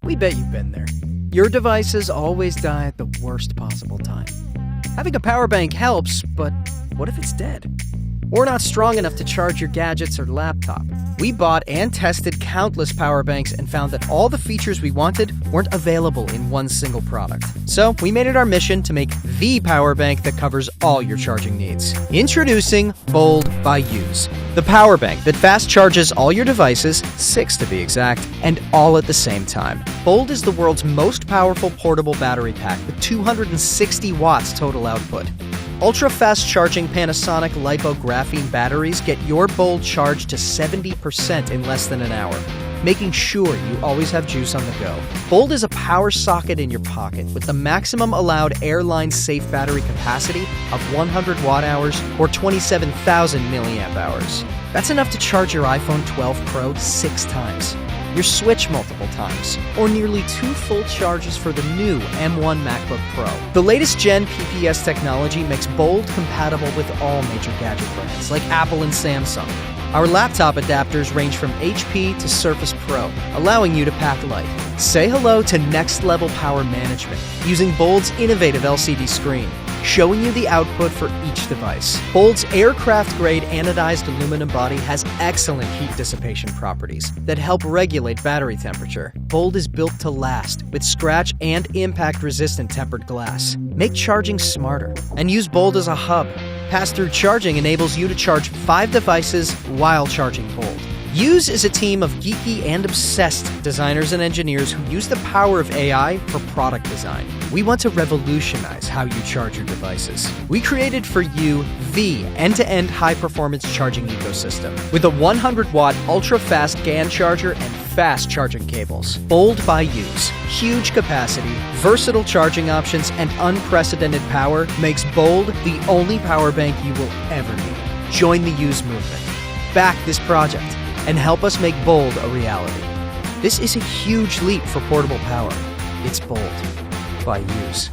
We bet you've been there. Your devices always die at the worst possible time. Having a power bank helps, but what if it's dead? Or not strong enough to charge your gadgets or laptop? We bought and tested countless power banks and found that all the features we wanted weren't available in one single product. So we made it our mission to make the power bank that covers all your charging needs. Introducing Bold by UZE, the power bank that fast charges all your devices, 6 to be exact, and all at the same time. Bold is the world's most powerful portable battery pack with 260 watts total output. Ultra-fast charging Panasonic LiPo Graphene batteries get your Bold charged to 70% in less than an hour, making sure you always have juice on the go. Bold is a power socket in your pocket with the maximum allowed airline-safe battery capacity of 100 watt-hours or 27,000 milliamp hours. That's enough to charge your iPhone 12 Pro 6 times, your Switch multiple times, or nearly 2 full charges for the new M1 MacBook Pro. The latest gen PPS technology makes Bold compatible with all major gadget brands like Apple and Samsung. Our laptop adapters range from HP to Surface Pro, allowing you to pack light. Say hello to next-level power management using Bold's innovative LCD screen, showing you the output for each device. Bold's aircraft-grade anodized aluminum body has excellent heat dissipation properties that help regulate battery temperature. Bold is built to last with scratch and impact-resistant tempered glass. Make charging smarter and use Bold as a hub. Pass-through charging enables you to charge 5 devices while charging Bold. UZE is a team of geeky and obsessed designers and engineers who use the power of AI for product design. We want to revolutionize how you charge your devices. We created for you the end-to-end high-performance charging ecosystem with a 100-watt ultra-fast GAN charger and fast charging cables. Bold by UZE. Huge capacity, versatile charging options, and unprecedented power makes Bold the only power bank you will ever need. Join the UZE movement. Back this project and help us make Bold a reality. This is a huge leap for portable power. It's Bold by UZE.